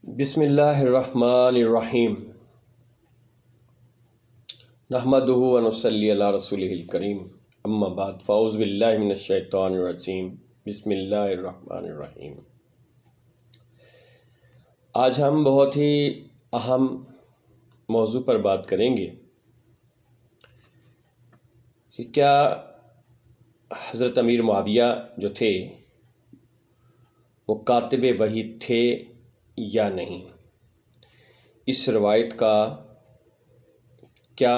بسم اللہ الرحمن الرحیم نحمدہ ونصلی علی رسولہ الکریم اما بعد فاعوذ باللہ من الشیطان الرجیم بسم اللہ الرحمن الرحیم۔ آج ہم بہت ہی اہم موضوع پر بات کریں گے کہ کیا حضرت امیر معاویہ جو تھے وہ کاتب وحی تھے یا نہیں، اس روایت کا کیا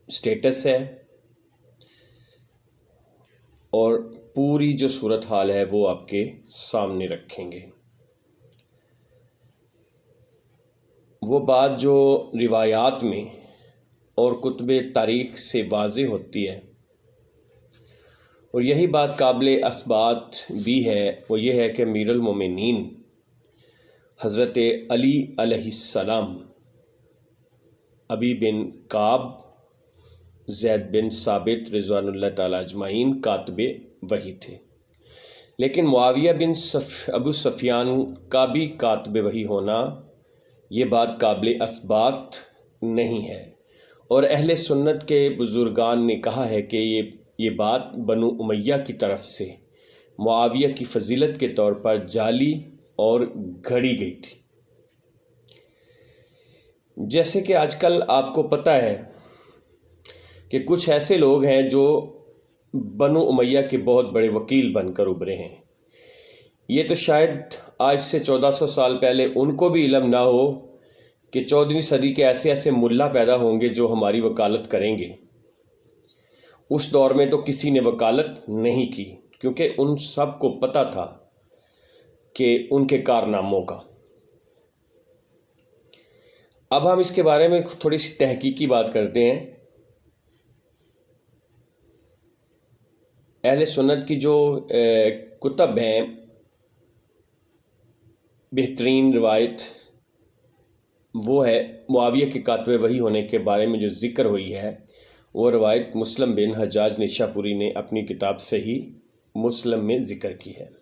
سٹیٹس ہے اور پوری جو صورتحال ہے وہ آپ کے سامنے رکھیں گے۔ وہ بات جو روایات میں اور کتب تاریخ سے واضح ہوتی ہے اور یہی بات قابل اثبات بھی ہے، وہ یہ ہے کہ امیر المومنین حضرت علی علیہ السلام ابی بن کعب زید بن ثابت رضوان اللہ تعالیٰ اجمعین کاتب وحی تھے، لیکن معاویہ بن ابو سفیان کا بھی کاتب وحی ہونا یہ بات قابل اثبات نہیں ہے، اور اہل سنت کے بزرگان نے کہا ہے کہ یہ بات بنو امیہ کی طرف سے معاویہ کی فضیلت کے طور پر جعلی اور گھڑی گئی تھی۔ جیسے کہ آج کل آپ کو پتہ ہے کہ کچھ ایسے لوگ ہیں جو بنو امیہ کے بہت بڑے وکیل بن کر ابھرے ہیں۔ یہ تو شاید آج سے 1400 سال پہلے ان کو بھی علم نہ ہو کہ 14ویں صدی کے ایسے ایسے ملا پیدا ہوں گے جو ہماری وکالت کریں گے۔ اس دور میں تو کسی نے وکالت نہیں کی، کیونکہ ان سب کو پتہ تھا کہ ان کے کارناموں کا۔ اب ہم اس کے بارے میں تھوڑی سی تحقیقی بات کرتے ہیں۔ اہل سنت کی جو کتب ہیں، بہترین روایت وہ ہے معاویہ کے کاتب وحی ہونے کے بارے میں جو ذکر ہوئی ہے، وہ روایت مسلم بن حجاج نیشاپوری نے اپنی کتاب صحیح مسلم میں ذکر کی ہے۔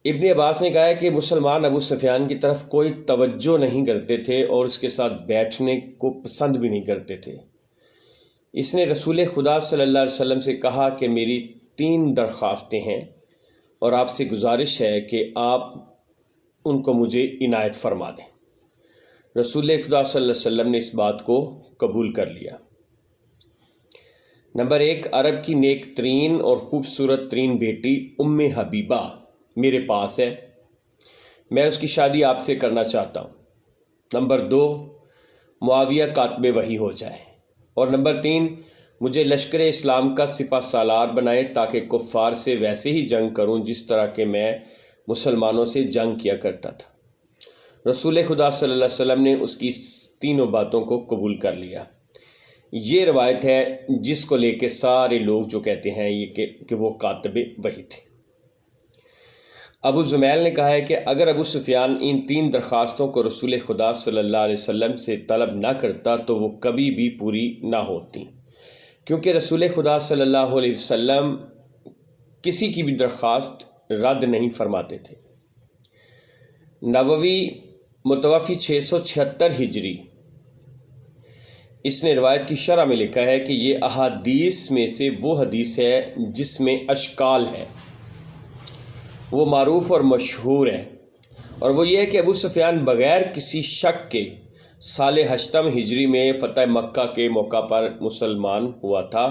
ابن عباس نے کہا ہے کہ مسلمان ابو سفیان کی طرف کوئی توجہ نہیں کرتے تھے اور اس کے ساتھ بیٹھنے کو پسند بھی نہیں کرتے تھے۔ اس نے رسول خدا صلی اللہ علیہ وسلم سے کہا کہ میری 3 درخواستیں ہیں اور آپ سے گزارش ہے کہ آپ ان کو مجھے عنایت فرما دیں۔ رسول خدا صلی اللہ علیہ وسلم نے اس بات کو قبول کر لیا۔ نمبر 1، عرب کی نیک ترین اور خوبصورت ترین بیٹی ام حبیبہ میرے پاس ہے، میں اس کی شادی آپ سے کرنا چاہتا ہوں۔ نمبر 2، معاویہ کاتب وحی ہو جائے، اور نمبر 3، مجھے لشکر اسلام کا سپہ سالار بنائے تاکہ کفار سے ویسے ہی جنگ کروں جس طرح کہ میں مسلمانوں سے جنگ کیا کرتا تھا۔ رسول خدا صلی اللہ علیہ وسلم نے اس کی تینوں باتوں کو قبول کر لیا۔ یہ روایت ہے جس کو لے کے سارے لوگ جو کہتے ہیں کہ وہ کاتب وحی تھے۔ ابو زمیل نے کہا ہے کہ اگر ابو سفیان ان 3 درخواستوں کو رسول خدا صلی اللہ علیہ وسلم سے طلب نہ کرتا تو وہ کبھی بھی پوری نہ ہوتی، کیونکہ رسول خدا صلی اللہ علیہ وسلم کسی کی بھی درخواست رد نہیں فرماتے تھے۔ نووی متوفی 676 ہجری، اس نے روایت کی شرح میں لکھا ہے کہ یہ احادیث میں سے وہ حدیث ہے جس میں اشکال ہے، وہ معروف اور مشہور ہے، اور وہ یہ ہے کہ ابو سفیان بغیر کسی شک کے سال 8 ہجری میں فتح مکہ کے موقع پر مسلمان ہوا تھا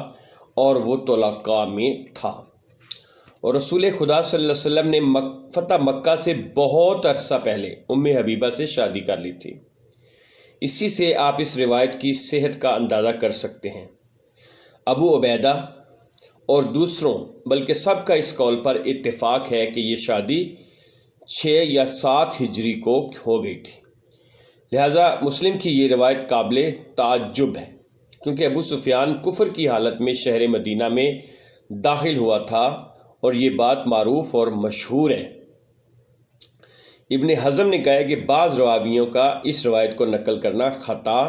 اور وہ طلقاء میں تھا، اور رسول خدا صلی اللہ علیہ وسلم نے فتح مکہ سے بہت عرصہ پہلے ام حبیبہ سے شادی کر لی تھی۔ اسی سے آپ اس روایت کی صحت کا اندازہ کر سکتے ہیں۔ ابو عبیدہ اور دوسروں بلکہ سب کا اس قول پر اتفاق ہے کہ یہ شادی 6 یا 7 ہجری کو ہو گئی تھی، لہٰذا مسلم کی یہ روایت قابل تعجب ہے، کیونکہ ابو سفیان کفر کی حالت میں شہر مدینہ میں داخل ہوا تھا اور یہ بات معروف اور مشہور ہے۔ ابن حزم نے کہا ہے کہ بعض راویوں کا اس روایت کو نقل کرنا خطا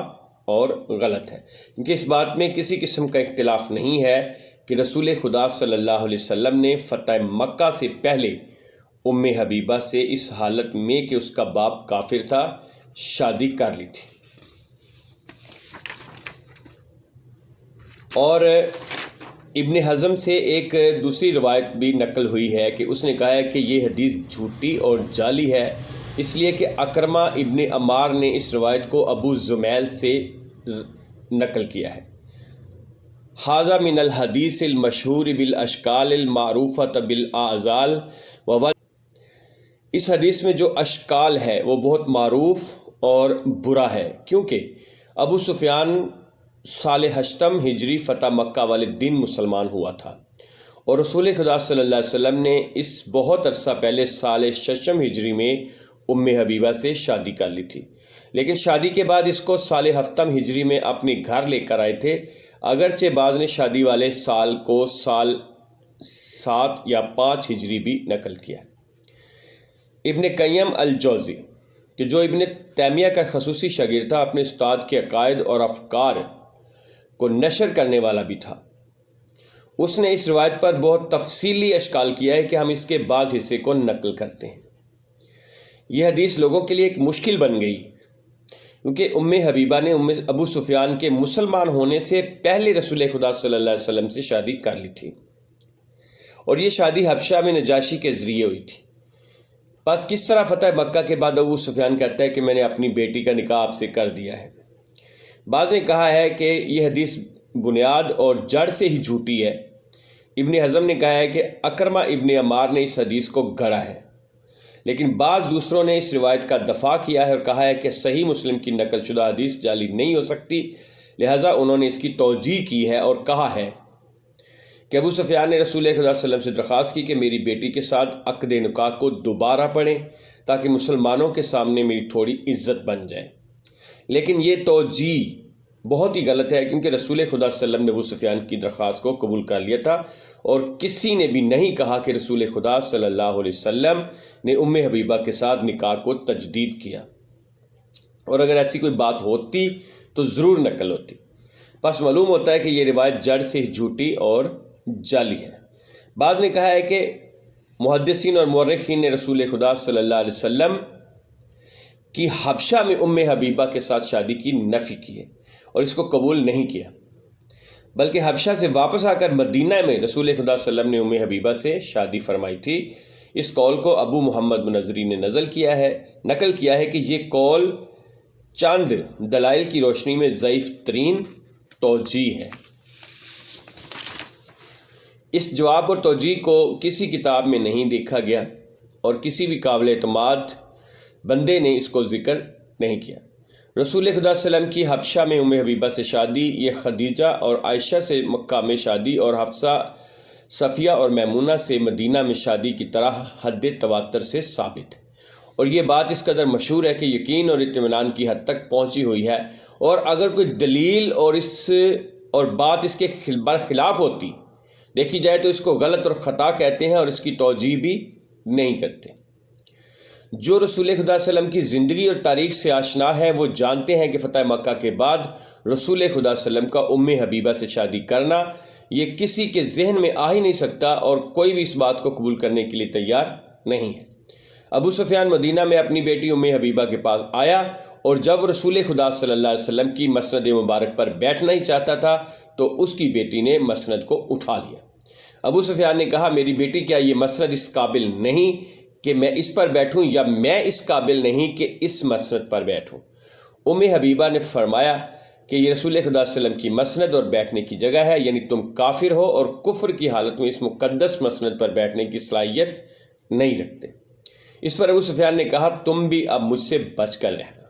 اور غلط ہے، کیونکہ اس بات میں کسی قسم کا اختلاف نہیں ہے کہ رسول خدا صلی اللہ علیہ وسلم نے فتح مکہ سے پہلے ام حبیبہ سے اس حالت میں کہ اس کا باپ کافر تھا شادی کر لی تھی۔ اور ابن حزم سے ایک دوسری روایت بھی نقل ہوئی ہے کہ اس نے کہا ہے کہ یہ حدیث جھوٹی اور جعلی ہے، اس لیے کہ اکرمہ ابن عمار نے اس روایت کو ابو زمیل سے نقل کیا ہے۔ ھذا من الحدیث المشہور بالاشکال المعروفۃ بالاعضال اس حدیث میں جو اشکال ہے وہ بہت معروف اور برا ہے، کیونکہ ابو سفیان سال 8 ہجری فتح مکہ والے دن مسلمان ہوا تھا، اور رسول خدا صلی اللہ علیہ وسلم نے اس بہت عرصہ پہلے سال 6 ہجری میں ام حبیبہ سے شادی کر لی تھی، لیکن شادی کے بعد اس کو سال 7 ہجری میں اپنے گھر لے کر آئے تھے، اگرچہ بعض نے شادی والے سال کو سال 7 یا 5 ہجری بھی نقل کیا۔ ابن قیم الجوزی کہ جو ابن تیمیہ کا خصوصی شاگرد تھا، اپنے استاد کے عقائد اور افکار کو نشر کرنے والا بھی تھا، اس نے اس روایت پر بہت تفصیلی اشکال کیا ہے کہ ہم اس کے بعض حصے کو نقل کرتے ہیں۔ یہ حدیث لوگوں کے لیے ایک مشکل بن گئی، کیونکہ ام حبیبہ نے ابو سفیان کے مسلمان ہونے سے پہلے رسول خدا صلی اللہ علیہ وسلم سے شادی کر لی تھی، اور یہ شادی حبشہ میں نجاشی کے ذریعے ہوئی تھی۔ بس کس طرح فتح مکہ کے بعد ابو سفیان کہتا ہے کہ میں نے اپنی بیٹی کا نکاح آپ سے کر دیا ہے؟ بعض نے کہا ہے کہ یہ حدیث بنیاد اور جڑ سے ہی جھوٹی ہے۔ ابن حزم نے کہا ہے کہ اکرمہ ابن عمار نے اس حدیث کو گڑھا ہے، لیکن بعض دوسروں نے اس روایت کا دفاع کیا ہے اور کہا ہے کہ صحیح مسلم کی نقل شدہ حدیث جعلی نہیں ہو سکتی، لہٰذا انہوں نے اس کی توجیہ کی ہے اور کہا ہے کہ ابو سفیان نے رسول خدا صلی اللہ علیہ وسلم سے درخواست کی کہ میری بیٹی کے ساتھ عقد نکاح کو دوبارہ پڑھیں تاکہ مسلمانوں کے سامنے میری تھوڑی عزت بن جائے، لیکن یہ توجیہ بہت ہی غلط ہے، کیونکہ رسول خدا صلی اللہ علیہ وسلم نے ابو سفیان کی درخواست کو قبول کر لیا تھا، اور کسی نے بھی نہیں کہا کہ رسول خدا صلی اللہ علیہ وسلم نے ام حبیبہ کے ساتھ نکاح کو تجدید کیا، اور اگر ایسی کوئی بات ہوتی تو ضرور نقل ہوتی۔ بس معلوم ہوتا ہے کہ یہ روایت جڑ سے ہی جھوٹی اور جعلی ہے۔ بعض نے کہا ہے کہ محدثین اور مورخین نے رسول خدا صلی اللہ علیہ وسلم کی حبشہ میں ام حبیبہ کے ساتھ شادی کی نفی کی ہے اور اس کو قبول نہیں کیا، بلکہ حبشہ سے واپس آ کر مدینہ میں رسول خدا صلی اللہ علیہ وسلم نے ام حبیبہ سے شادی فرمائی تھی۔ اس قول کو ابو محمد منظری نے نقل کیا ہے کہ یہ قول چند دلائل کی روشنی میں ضعیف ترین توجیہ ہے۔ اس جواب اور توجیہ کو کسی کتاب میں نہیں دیکھا گیا اور کسی بھی قابل اعتماد بندے نے اس کو ذکر نہیں کیا۔ رسول خدا صلی اللہ علیہ وسلم کی حبشہ میں ام حبیبہ سے شادی، یہ خدیجہ اور عائشہ سے مکہ میں شادی اور حفصہ، صفیہ اور میمونہ سے مدینہ میں شادی کی طرح حد تواتر سے ثابت ہے، اور یہ بات اس قدر مشہور ہے کہ یقین اور اطمینان کی حد تک پہنچی ہوئی ہے، اور اگر کوئی دلیل اور بات اس کے برخلاف ہوتی دیکھی جائے تو اس کو غلط اور خطا کہتے ہیں اور اس کی توجیہ بھی نہیں کرتے۔ جو رسول خدا صلی اللہ علیہ وسلم کی زندگی اور تاریخ سے آشنا ہے وہ جانتے ہیں کہ فتح مکہ کے بعد رسول خدا صلی اللہ علیہ وسلم کا ام حبیبہ سے شادی کرنا یہ کسی کے ذہن میں آ ہی نہیں سکتا، اور کوئی بھی اس بات کو قبول کرنے کے لیے تیار نہیں ہے۔ ابو سفیان مدینہ میں اپنی بیٹی ام حبیبہ کے پاس آیا، اور جب رسول خدا صلی اللہ علیہ وسلم کی مسند مبارک پر بیٹھنا ہی چاہتا تھا تو اس کی بیٹی نے مسند کو اٹھا لیا۔ ابو سفیان نے کہا، میری بیٹی کیا یہ مسند اس قابل نہیں کہ میں اس پر بیٹھوں، یا میں اس قابل نہیں کہ اس مسند پر بیٹھوں؟ ام حبیبہ نے فرمایا کہ یہ رسول خدا صلی اللہ علیہ وسلم کی مسند اور بیٹھنے کی جگہ ہے، یعنی تم کافر ہو اور کفر کی حالت میں اس مقدس مسند پر بیٹھنے کی صلاحیت نہیں رکھتے۔ اس پر ابو سفیان نے کہا، تم بھی اب مجھ سے بچ کر رہنا۔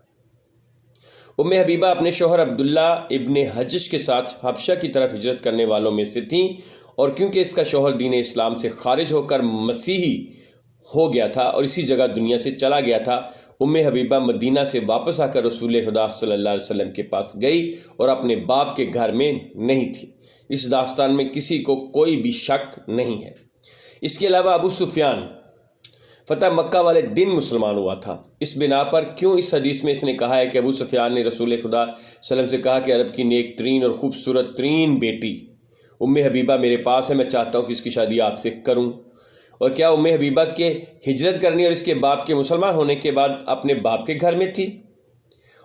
ام حبیبہ اپنے شوہر عبداللہ ابن حجش کے ساتھ حبشہ کی طرف ہجرت کرنے والوں میں سے تھیں، اور کیونکہ اس کا شوہر دین اسلام سے خارج ہو کر مسیحی ہو گیا تھا اور اسی جگہ دنیا سے چلا گیا تھا، ام حبیبہ مدینہ سے واپس آ کر رسول خدا صلی اللہ علیہ وسلم کے پاس گئی اور اپنے باپ کے گھر میں نہیں تھی۔ اس داستان میں کسی کو کوئی بھی شک نہیں ہے۔ اس کے علاوہ ابو سفیان فتح مکہ والے دن مسلمان ہوا تھا۔ اس بنا پر کیوں اس حدیث میں اس نے کہا ہے کہ ابو سفیان نے رسول خدا صلی اللہ علیہ وسلم سے کہا کہ عرب کی نیک ترین اور خوبصورت ترین بیٹی ام حبیبہ میرے پاس ہے، میں چاہتا ہوں کہ اس کی شادی آپ سے کروں، اور کیا ام حبیبہ کے ہجرت کرنی اور اس کے باپ کے مسلمان ہونے کے بعد اپنے باپ کے گھر میں تھی؟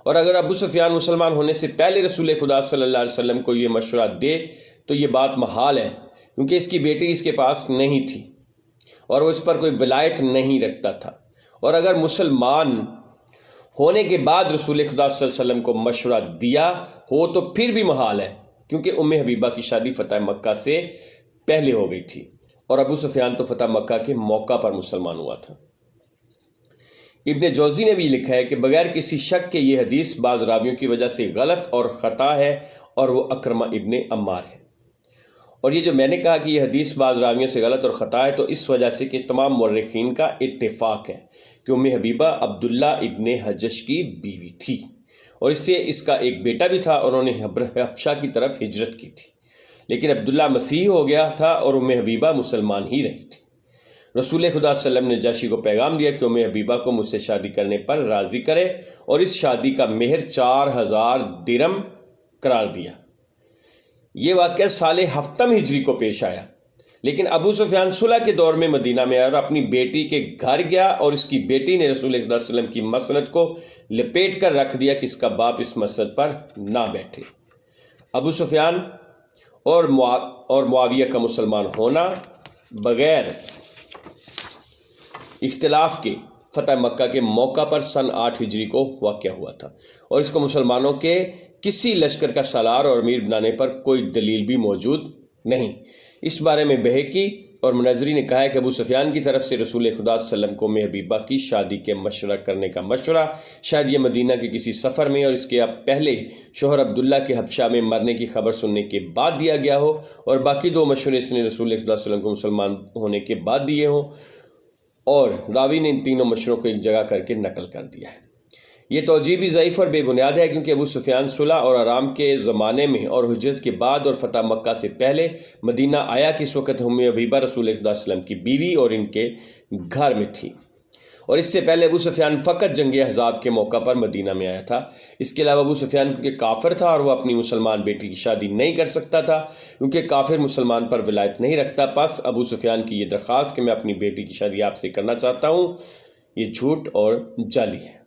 اور اگر ابو سفیان مسلمان ہونے سے پہلے رسول خدا صلی اللہ علیہ وسلم کو یہ مشورہ دے تو یہ بات محال ہے، کیونکہ اس کی بیٹی اس کے پاس نہیں تھی اور وہ اس پر کوئی ولایت نہیں رکھتا تھا۔ اور اگر مسلمان ہونے کے بعد رسول خدا صلی اللہ علیہ وسلم کو مشورہ دیا ہو تو پھر بھی محال ہے، کیونکہ ام حبیبہ کی شادی فتح مکہ سے پہلے ہو گئی تھی اور ابو سفیان تو فتح مکہ کے موقع پر مسلمان ہوا تھا۔ ابن جوزی نے بھی لکھا ہے کہ بغیر کسی شک کے یہ حدیث بعض راویوں کی وجہ سے غلط اور خطا ہے، اور وہ اکرمہ ابن عمار ہے۔ اور یہ جو میں نے کہا کہ یہ حدیث بعض راویوں سے غلط اور خطا ہے، تو اس وجہ سے کہ تمام مورخین کا اتفاق ہے کہ ام حبیبہ عبداللہ ابن حجش کی بیوی تھی، اور اس سے اس کا ایک بیٹا بھی تھا، اور انہوں نے حبشہ کی طرف ہجرت کی تھی، لیکن عبداللہ مسیحی ہو گیا تھا اور ام حبیبہ مسلمان ہی رہی تھی۔ رسول خدا صلی اللہ علیہ وسلم نے جاشی کو پیغام دیا کہ ام حبیبہ کو مجھ سے شادی کرنے پر راضی کرے، اور اس شادی کا مہر 4000 درم قرار دیا۔ یہ واقعہ سال ہفتم ہجری کو پیش آیا، لیکن ابو سفیان صلح کے دور میں مدینہ میں آیا اور اپنی بیٹی کے گھر گیا، اور اس کی بیٹی نے رسول خدا صلی اللہ علیہ وسلم کی مسند کو لپیٹ کر رکھ دیا کہ اس کا باپ اس مسند پر نہ بیٹھے۔ ابو سفیان اور معاویہ کا مسلمان ہونا بغیر اختلاف کے فتح مکہ کے موقع پر سن 8 ہجری کو واقع ہوا تھا، اور اس کو مسلمانوں کے کسی لشکر کا سالار اور امیر بنانے پر کوئی دلیل بھی موجود نہیں۔ اس بارے میں بہقی اور منظری نے کہا ہے کہ ابو سفیان کی طرف سے رسول خدا صلی اللہ علیہ وسلم کو ام حبیبہ کی شادی کے مشورہ کرنے کا مشورہ شاید یہ مدینہ کے کسی سفر میں اور اس کے پہلے شوہر عبداللہ کے حبشہ میں مرنے کی خبر سننے کے بعد دیا گیا ہو، اور باقی 2 مشورے اس نے رسول خدا صلی اللہ علیہ وسلم کو مسلمان ہونے کے بعد دیے ہوں، اور راوی نے ان تینوں مشوروں کو ایک جگہ کر کے نقل کر دیا ہے۔ یہ توجیہ بھی ضعیف اور بے بنیاد ہے، کیونکہ ابو سفیان صلح اور آرام کے زمانے میں اور ہجرت کے بعد اور فتح مکہ سے پہلے مدینہ آیا کہ اس وقت ام حبیبہ رسول خدا صلی اللہ علیہ وسلم کی بیوی اور ان کے گھر میں تھی، اور اس سے پہلے ابو سفیان فقط جنگ احزاب کے موقع پر مدینہ میں آیا تھا۔ اس کے علاوہ ابو سفیان کیونکہ کافر تھا اور وہ اپنی مسلمان بیٹی کی شادی نہیں کر سکتا تھا، کیونکہ کافر مسلمان پر ولایت نہیں رکھتا۔ پس ابو سفیان کی یہ درخواست کہ میں اپنی بیٹی کی شادی آپ سے کرنا چاہتا ہوں، یہ جھوٹ اور جعلی ہے۔